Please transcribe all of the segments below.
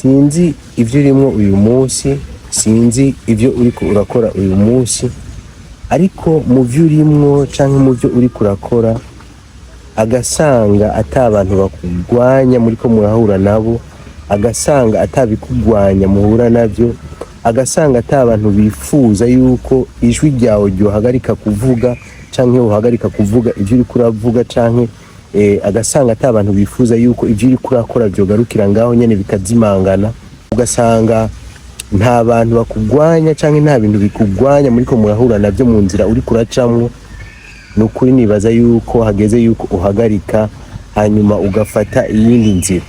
sinzi ivyo urimwo uyu munsi, sinzi ivyo uriko urakora uyu munsi, ariko mu vyo urimwo canke mu vyo uriko urakora agasanga ata abantu bakugwanya muriko murahura nabo, agasanga atabikugwanya muhura navyo, agasanga ata abantu bifuza yuko ijwi ryawe ryohagarika kuvuga canke uhagarika kuvuga ivyo uriko uravuga, canke agasanga ata abantu bifuza yuko ivyo uriko urakora vyogarukira ngaho nyene bikazimangana, ugasanga nta bantu bakugwanya canke nta bintu bikugwanya muriko murahura navyo mu nzira uriko uracamwo. Nukuri nibaza yuko hageze yuko uhagarika hanyuma ugafata iyindi nzira.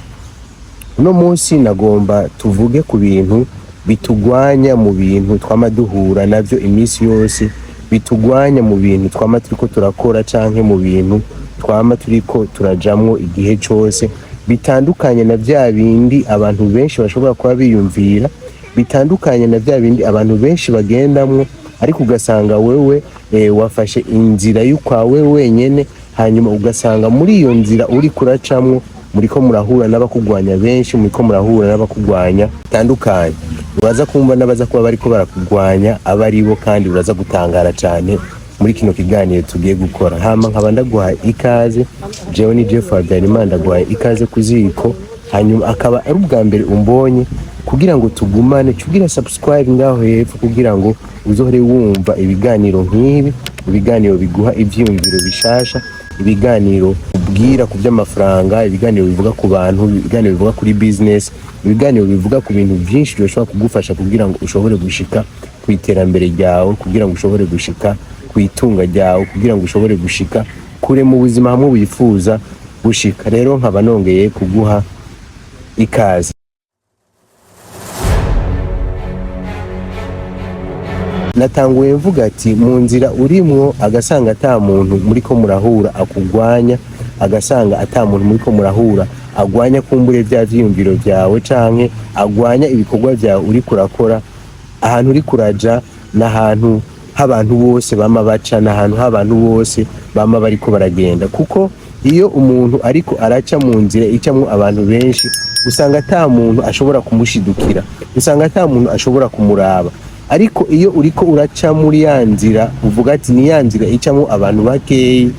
Uno munsi nagomba tuvuge ku bintu bitugwanya mu bintu twama duhura navyo imisi yose, bitugwanya mu bintu twama turiko turakora canke mu bintu twama turiko turajamwo igihe cose, bitandukanye na vya bindi abantu benshi bashobora kuba biyumvira, bitandukanye na vya bindi abantu benshi bagendamwo, ariko ugasanga wewe wafashe inzira y'ukwawe wenyene, hanyuma ugasanga muri iyo nzira uri kuracamwo muriko murahura n'abakugwanya benshi, muriko murahura n'abakugwanya bitandukanye. Uraza kumva n'abaza kuba bariko barakugwanya abaribo, kandi uraza gutangara cane muri kino kiganiro tugiye gukora. Hama nkaba ndaguha ikaze, jewe ni Jeff Habyarimana, ndaguha ikaze ku Ziko. Hanyuma akaba ari ubwa mbere umbonye, kugira ngo tugumane cugira subscribe ngaho hepfo, kugira ngo uzohore wumva ibiganiro nk'ibi, ibiganiro biguha ivyiyumviro bishasha, ibiganiro ubwira ku by'amafaranga, ibiganiro bivuga ku bantu, ibiganiro bivuga kuri business, ibiganiro bivuga ku bintu byinshi bishobora kugufasha kugira ngo ushobore gushika ku iterambere ryawe, kugira ngo ushobore gushika ku itunga ryawe, kugira ngo ushobore gushika kure mu buzima hamwe wifuza gushika. Rero nkaba nongeye kuguha ikaze. Natanguye mvuga ati mu nzira urimwo agasanga ata muntu muriko murahura akugwanya, agasanga ata muntu muriko murahura agwanya kumbure vya vyiyumviro vyawe canke agwanya ibikorwa vyawe uri kurakora, ahantu uri kuraja n'ahantu h'abantu bose bama baca, n'ahantu h'abantu bose bama bariko baragenda. Kuko iyo umuntu ariko araca mu nzira icamwo abantu benshi, usanga ata muntu ashobora kumushidukira, usanga ata muntu ashobora kumuraba. Ariko iyo uriko uraca muri ya nzira uvuga ati ni ya nzira icamwo abantu bakeyi,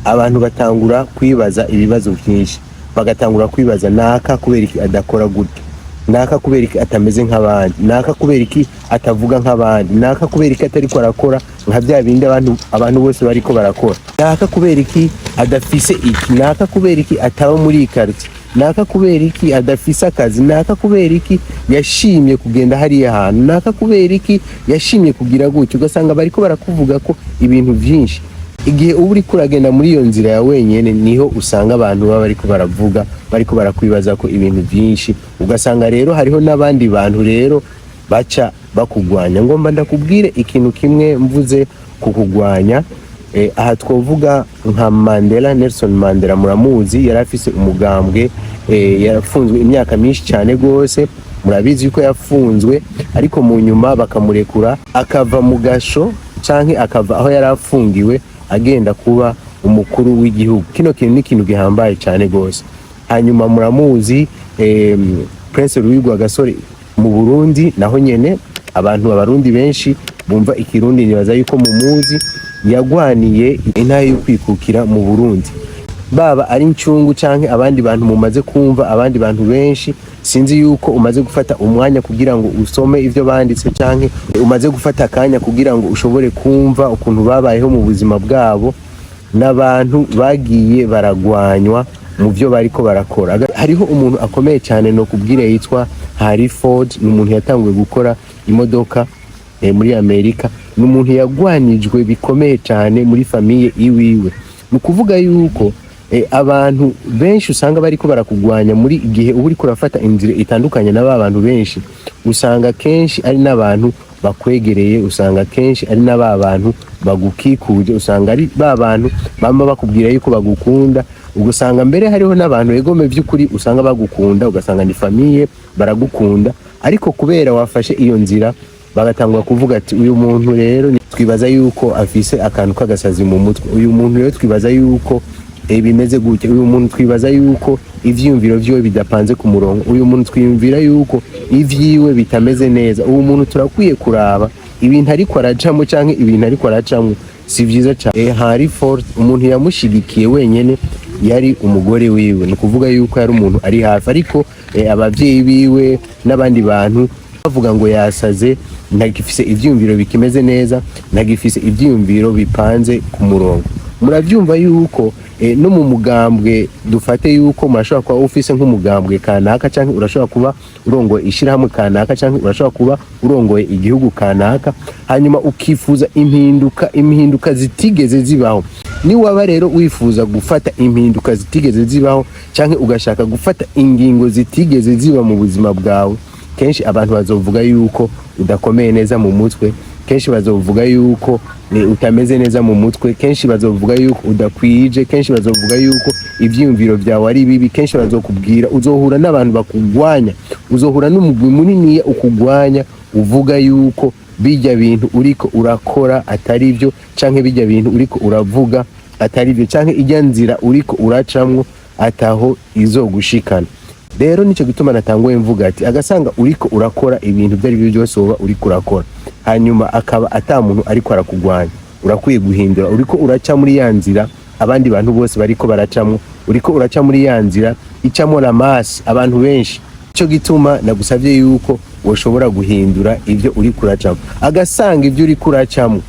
abantu batangura kwibaza ibibazo byinshi, bagatangura kwibaza naka kubera iki adakora gutya, naka kubera iki atameze nk'abandi, naka kubera iki atavuga nk'abandi, naka kubera iki atariko arakora nka bya bindi abantu bose bariko barakora, naka kubera iki adafise iki, naka kubera iki ataba muri quartier, naka kubera iki adafise akazi, naka kubera iki yashimye kugenda hariya hantu, naka kubera iki yashimye kugira gutyo. Ugasanga bariko barakuvuga ko ibintu byinshi. Igihe uba uriko uragenda muri iyo nzira ya wenyene, niho usanga abantu baba bariko baravuga, bariko barakwibaza ko ibintu byinshi. Ugasanga rero hariho n'abandi bantu rero baca bakugwanya. Ngomba ndakubwire ikintu kimwe mvuze kukugwanya. Aha twovuga nka Mandela, Nelson Mandela, muramuzi, yari afise umugambwe, yarafunzwe imyaka myinshi cyane gose, murabizi yuko yafunzwe, ariko mu nyuma bakamurekura akava mu gasho canke akava aho yari afungiwe agenda kuba umukuru w'igihugu. Kino kintu ni ikintu gihambaye cyane gose. Hanyuma muramuzi Prince Louis Rwagasore mu Burundi, naho nyene abarundi benshi bumva ikirundi nibaza yuko mumuzi, yagwaniye intahe yo kwikukira mu Burundi. Baba ari incungu canke abandi bantu mumaze kumva, abandi bantu benshi, sinzi yuko umaze gufata umwanya kugira ngo usome ivyo banditse, canke umaze gufata akanya kugira ngo ushobore kumva ukuntu babayeho mu buzima bwabo, n'abantu bagiye baragwanywa mu vyo bariko barakora. Hariho umuntu akomeye cyane no kubwira yitwa Harry Ford, ni umuntu yatanguye gukora imodoka muri Amerika, ni umuntu yagwanijwe bikomeye cyane muri famiye iwiwe. Ni kuvuga yuko abantu benshi usanga bariko barakugwanya muri igihe uba uriko urafata inzira itandukanye n'aba bantu benshi, usanga kenshi ari n'abantu bakwegereye, usanga kenshi ari n'aba bantu bagukikuje, usanga ari ba bantu bamba bakubwira yuko bagukunda. Ugasanga mbere hariho n'abantu egome vy'ukuri usanga bagukunda, ugasanga ni famiye baragukunda, ariko kubera wafashe iyo nzira bagatangwa kuvuga ati uyu muntu rero twibaza yuko afise akantu k'agasazi mu mutwe, uyu muntu rero twibaza yuko bimeze gutya, uyu muntu twibaza yuko ivyiyumviro vyiwe bidapanze ku murongo, uyu muntu twiyumvira yuko ivyiwe bitameze neza, uwo muntu turakwiye kuraba ibintu ariko aracamo canke ibintu ariko aracamo si vyiza cyane. Henry Ford umuntu yamushigikiye wenyene yari umugore wiwe, ni kuvuga yuko yari umuntu ari hafi, ariko abavyeyi biwe n'abandi bantu bavuga ngo yasaze, ntagifise ivyiyumviro bikimeze neza, ntagifise ivyiyumviro bipanze ku murongo. Muravyumva yuko no mu mugambwe dufate yuko murashobora kuba ufise nk'umugambwe kanaka canke urashobora kuba urongoye ishirahamwe kanaka canke urashobora kuba urongoye igihugu kanaka, hanyuma ukifuza impinduka zitigeze zibaho. Ni waba rero wifuza gufata impinduka zitigeze zibaho canke ugashaka gufata ingingo zitigeze ziba mu buzima bwawe, kenshi abantu bazovuga yuko udakomeye neza mu mutwe, kenshi bazovuga yuko utameze neza mu mutwe, kenshi bazovuga yuko udakwije, kenshi bazovuga yuko ivyiyumviro vyawe ari bibi, kenshi bazokubwira, uzohura n'abantu bakugwanya, uzohura n'umugwi munini ukugwanya uvuga yuko bijya bintu uriko urakora atari byo, canke bijya bintu uriko uravuga atari byo, canke ijya nzira uriko uracamwo ataho izogushikana. Rero nico gituma natanguye mvuga ati agasanga uriko urakora ibintu byari byo byose woba uriko urakora, hanyuma akaba ata muntu ariko arakugwanya, urakwiye guhindura, uriko uraca muri ya nzira abandi bantu bose bariko baracamwo, uriko uraca muri ya nzira icamo la masse abantu benshi. Ico gituma nagusavye yuko woshobora guhindura ivyo uriko uracamo, agasanga ivyo uriko uracamo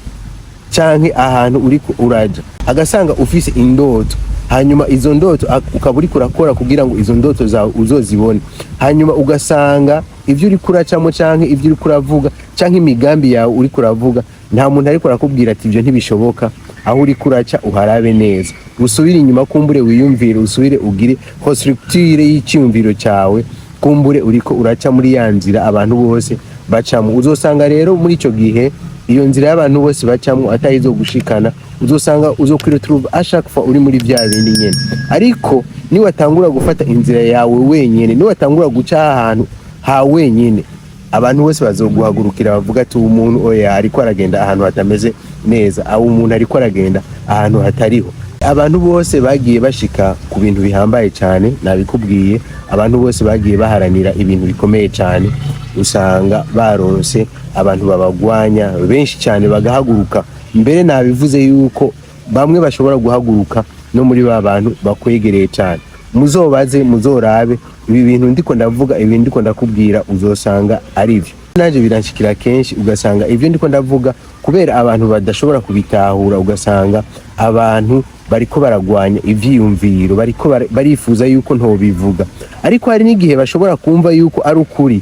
canke ahantu uriko uraja, agasanga ufise indoto, hanyuma izo ndoto ukaba uriko urakora kugira ngo izo ndoto zawe uzozibone, hanyuma ugasanga ivyo uriko uracamo canke ivyo uriko uravuga canke imigambi yawe uriko uravuga nta muntu ariko arakubwira ati ivyo ntibishoboka, aho uriko uraca uharabe neza, usubire inyuma, kumbure wiyumvire, usubire ugire constructure y'iciyumviro cawe, kumbure uriko uraca muri ya nzira abantu bose bacamo. Uzosanga rero muri ico gihe iyo nzira y'abantu bose bacamo atayizo gushikana, uzosanga uzokwiruturuva ashaka fa uri muri vya bindi nyene. Ariko ni watangura gufata inzira yawe wenyene, ni watangura guca ahantu ha wenyene, abantu bose bazoguhagurukira bavuga ati umuntu oya ariko aragenda ahantu hatameze neza, aho umuntu ariko aragenda ahantu hatariho. Abantu bose bagiye bashika ku bintu bihambaye cyane, nabikubwiye, abantu bose bagiye baharanira ibintu bikomeye cyane, usanga baronse abantu babagwanya benshi cyane bagahaguruka. Mbere nabivuze yuko bamwe bashobora guhaguruka no muri ba bantu bakwegereye cyane. Muzobaze, muzorabe ibi bintu ndiko ndavuga, ibi ndiko ndakubwira uzosanga ari byo. Naje biranshikira kenshi, ugasanga ivyo ndiko ndavuga kubera abantu badashobora kubitahura, ugasanga abantu bariko baragwanya ivyiyumviro, bariko barifuza yuko ntobivuga, ariko hari n'igihe bashobora kumva yuko ari ukuri,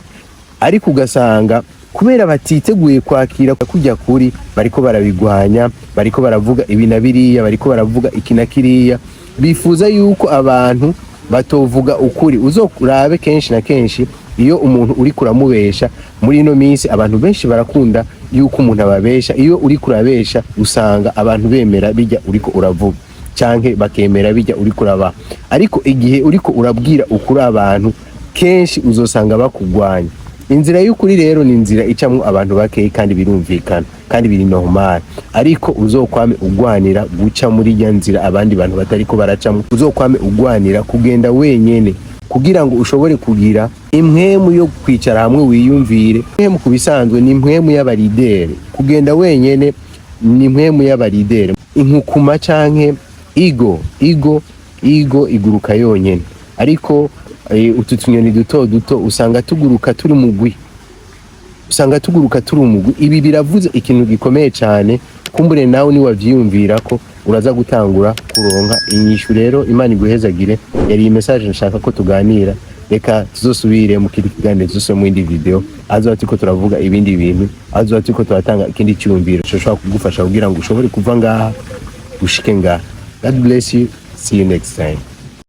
ariko ugasanga kubera batiteguye kwakira kujya kuri, bariko barabigwanya, bariko baravuga ibi na biriya, bariko baravuga iki na kiriya, bifuza yuko abantu batovuga ukuri. Uzokurabe kenshi na kenshi iyo umuntu uri kuramubesha, muri ino minsi abantu benshi barakunda yuko umuntu ababesha. Iyo uri kurabesha usanga abantu bemera bijya uriko uravuga, canke bakemera bijya uri kuraba, ariko igihe uriko urabwira ukuri abantu kenshi uzosanga bakugwanya. Inzira y'ukuri rero ni inzira icamwo abantu bakeye kandi birumvikana kandi biri normal, ariko uzokwame ugwanira guca muri ya nzira abandi bantu batariko baracamwo, uzokwame ugwanira kugenda wenyene kugira ngo ushobore kugira impwemu yo kwicara hamwe wiyumvire. Impwemu kubisanzwe ni impwemu y'abaridere, kugenda wenyene ni impwemu y'abaridere. Inkukuma canke ego iguruka yonyene, ariko utu tunyoni duto duto usanga tuguruka turi umugwi, Ibi biravuze ikintu gikomeye cyane, kumbure nawe ni wavyiyumvira ko uraza gutangura kuronka inyishu. Rero Imana iguhezagire, yari message nshaka ko tuganira. Reka tuzosubire mu kindi kiganiro, tuzosubire mu indi video, azo atiko turavuga ibindi bintu, azo atiko turatanga ikindi cyumviro cyo kugufasha kugira ngo ushobore kuva ngaha ushike ngaha. God bless you, see you next time.